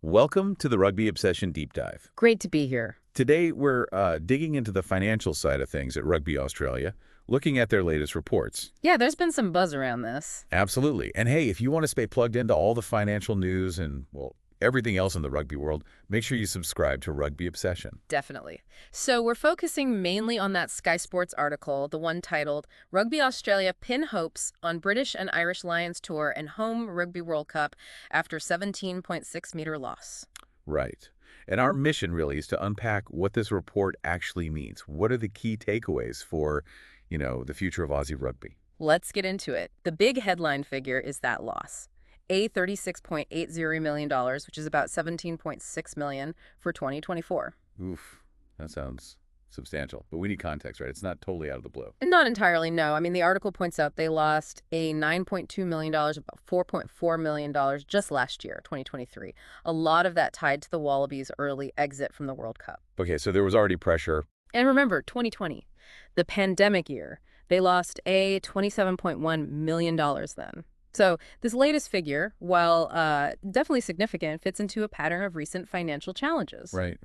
Welcome to the Rugby Obsession Deep Dive. Great to be here. Today, we're digging into the financial side of things at Rugby Australia, looking at their latest reports. Yeah, there's been some buzz around this. Absolutely. And hey, if you want to stay plugged into all the financial news and, well, everything else in the rugby world, make sure you subscribe to Rugby Obsession. Definitely. So we're focusing mainly on that Sky Sports article, the one titled Rugby Australia Pin Hopes on British and Irish Lions Tour and Home Rugby World Cup after 17.6-meter loss. Right. And our mission really is to unpack what this report actually means. What are the key takeaways for, the future of Aussie rugby? Let's get into it. The big headline figure is that loss. $36.80 million, which is about $17.6 million for 2024. Oof, that sounds substantial. But we need context, right? It's not totally out of the blue. Not entirely, no. I mean, the article points out they lost a $9.2 million, about $4.4 million just last year, 2023. A lot of that tied to the Wallabies' early exit from the World Cup. Okay, so there was already pressure. And remember, 2020, the pandemic year, they lost a $27.1 million then. So this latest figure, while definitely significant, fits into a pattern of recent financial challenges. Right.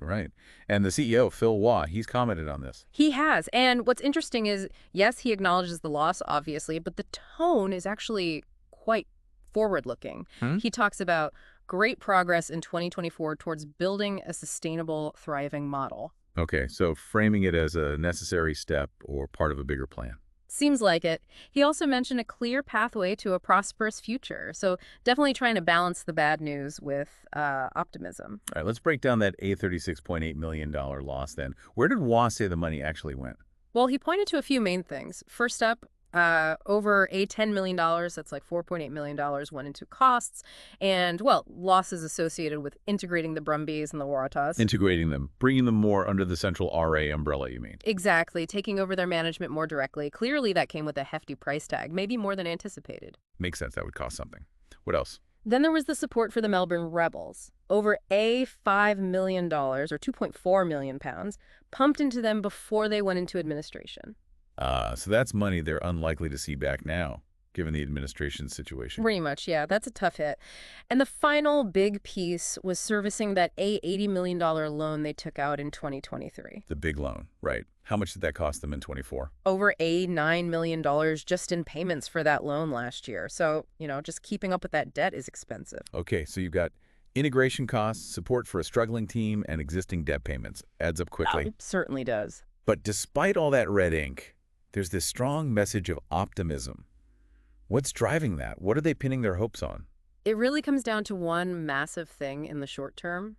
And the CEO, Phil Waugh, he's commented on this. He has. And what's interesting is, yes, he acknowledges the loss, obviously, but the tone is actually quite forward-looking. He talks about great progress in 2024 towards building a sustainable, thriving model. Okay, so framing it as a necessary step or part of a bigger plan. Seems like it. He also mentioned a clear pathway to a prosperous future. So definitely trying to balance the bad news with optimism. All right, let's break down that $36.8 million loss then. Where did Waugh say the money actually went? Well, he pointed to a few main things. First up, over a $10 million, that's like $4.8 million, went into costs and, well, losses associated with integrating the Brumbies and the Waratahs. Integrating them, bringing them more under the central RA umbrella, you mean? Exactly, taking over their management more directly. Clearly, that came with a hefty price tag, maybe more than anticipated. Makes sense. That would cost something. What else? Then there was the support for the Melbourne Rebels. Over $5 million, or 2.4 million pounds, pumped into them before they went into administration. So that's money they're unlikely to see back now, given the administration's situation. Pretty much, yeah. That's a tough hit. And the final big piece was servicing that $80 million loan they took out in 2023. The big loan, right. How much did that cost them in 24? Over $9 million just in payments for that loan last year. So, just keeping up with that debt is expensive. Okay, so you've got integration costs, support for a struggling team, and existing debt payments. Adds up quickly. It certainly does. But despite all that red ink, there's this strong message of optimism. What's driving that? What are they pinning their hopes on? It really comes down to one massive thing in the short term.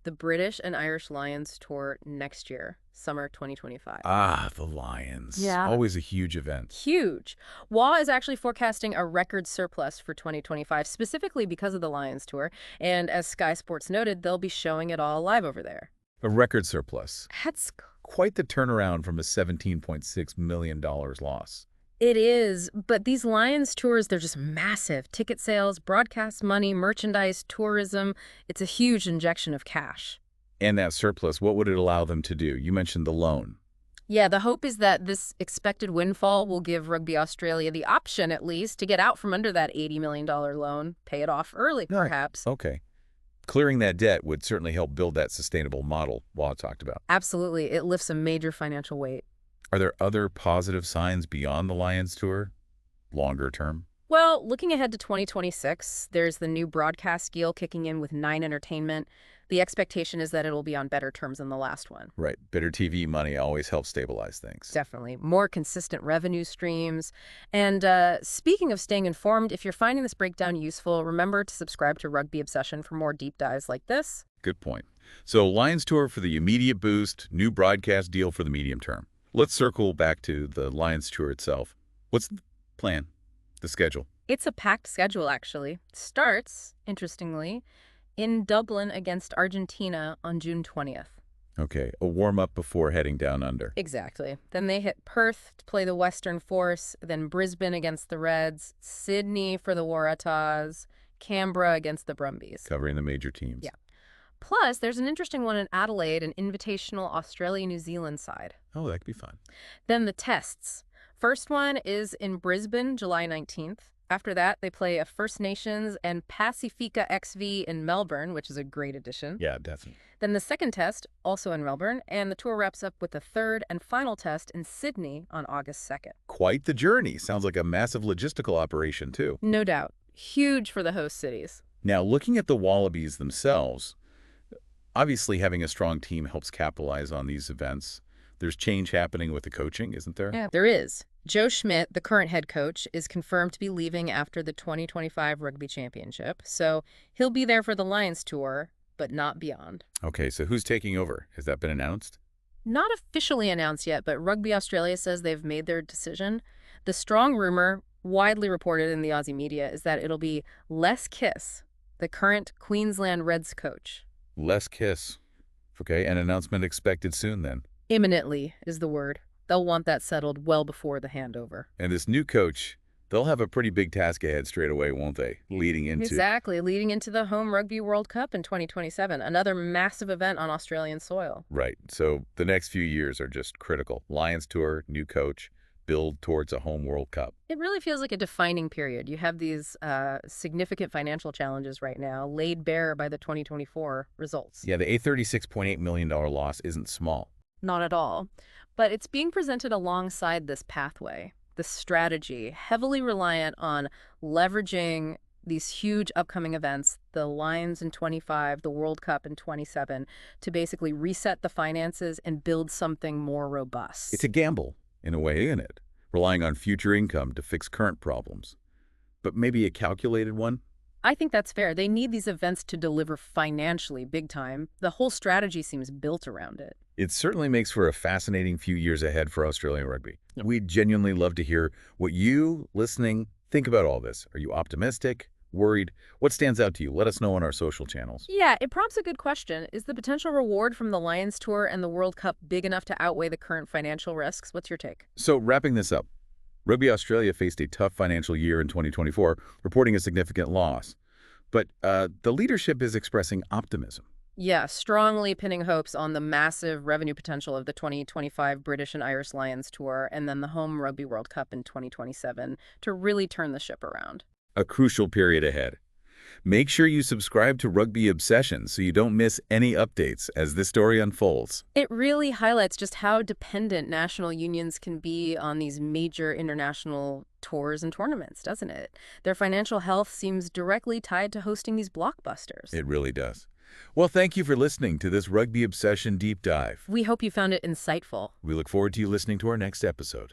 The British and Irish Lions tour next year, summer 2025. Ah, the Lions. Yeah. Always a huge event. Huge. Waugh is actually forecasting a record surplus for 2025, specifically because of the Lions tour. And as Sky Sports noted, they'll be showing it all live over there. A record surplus. That's quite the turnaround from a $17.6 million loss. It is, but these Lions tours, they're just massive. Ticket sales, broadcast money, merchandise, tourism. It's a huge injection of cash. And that surplus, what would it allow them to do? You mentioned the loan. Yeah, the hope is that this expected windfall will give Rugby Australia the option, at least, to get out from under that $80 million loan, pay it off early, perhaps. Okay. Clearing that debt would certainly help build that sustainable model Waugh talked about. Absolutely. It lifts a major financial weight. Are there other positive signs beyond the Lions tour, longer term? Well, looking ahead to 2026, there's the new broadcast deal kicking in with Nine Entertainment. The expectation is that it'll be on better terms than the last one. Right. Better TV money always helps stabilize things. Definitely. More consistent revenue streams. And speaking of staying informed, if you're finding this breakdown useful, remember to subscribe to Rugby Obsession for more deep dives like this. Good point. So Lions tour for the immediate boost, new broadcast deal for the medium term. Let's circle back to the Lions tour itself. What's the plan, the schedule? It's a packed schedule, actually. Starts, interestingly, in Dublin against Argentina on June 20th. Okay, a warm-up before heading down under. Exactly. Then they hit Perth to play the Western Force, then Brisbane against the Reds, Sydney for the Waratahs, Canberra against the Brumbies. Covering the major teams. Yeah. Plus, there's an interesting one in Adelaide, an invitational Australia-New Zealand side. Oh, that could be fun. Then the tests. First one is in Brisbane, July 19th. After that, they play a First Nations and Pacifica XV in Melbourne, which is a great addition. Yeah, definitely. Then the second test, also in Melbourne, and the tour wraps up with the third and final test in Sydney on August 2nd. Quite the journey. Sounds like a massive logistical operation, too. No doubt. Huge for the host cities. Now, looking at the Wallabies themselves, obviously having a strong team helps capitalize on these events. There's change happening with the coaching, isn't there? Yeah, there is. Joe Schmidt, the current head coach, is confirmed to be leaving after the 2025 Rugby Championship, so he'll be there for the Lions tour, but not beyond. Okay, so who's taking over? Has that been announced? Not officially announced yet, but Rugby Australia says they've made their decision. The strong rumor, widely reported in the Aussie media, is that it'll be Les Kiss, the current Queensland Reds coach. Les Kiss. Okay, an announcement expected soon then. Imminently is the word. They'll want that settled well before the handover. And this new coach, they'll have a pretty big task ahead straight away, won't they? Leading into the home Rugby World Cup in 2027, another massive event on Australian soil. Right. So the next few years are just critical. Lions tour, new coach, build towards a home World Cup. It really feels like a defining period. You have these significant financial challenges right now, laid bare by the 2024 results. Yeah, the $36.8 million loss isn't small. Not at all. But it's being presented alongside this pathway, this strategy, heavily reliant on leveraging these huge upcoming events, the Lions in 25, the World Cup in 27, to basically reset the finances and build something more robust. It's a gamble, in a way, isn't it? Relying on future income to fix current problems. But maybe a calculated one? I think that's fair. They need these events to deliver financially big time. The whole strategy seems built around it. It certainly makes for a fascinating few years ahead for Australian rugby. We'd genuinely love to hear what you, listening, think about all this. Are you optimistic? Worried? What stands out to you? Let us know on our social channels. Yeah, it prompts a good question. Is the potential reward from the Lions Tour and the World Cup big enough to outweigh the current financial risks? What's your take? So wrapping this up, Rugby Australia faced a tough financial year in 2024, reporting a significant loss. But the leadership is expressing optimism. Yeah, strongly pinning hopes on the massive revenue potential of the 2025 British and Irish Lions Tour and then the home Rugby World Cup in 2027 to really turn the ship around. A crucial period ahead. Make sure you subscribe to Rugby Obsession so you don't miss any updates as this story unfolds. It really highlights just how dependent national unions can be on these major international tours and tournaments, doesn't it? Their financial health seems directly tied to hosting these blockbusters. It really does. Well, thank you for listening to this Rugby Obsession Deep Dive. We hope you found it insightful. We look forward to you listening to our next episode.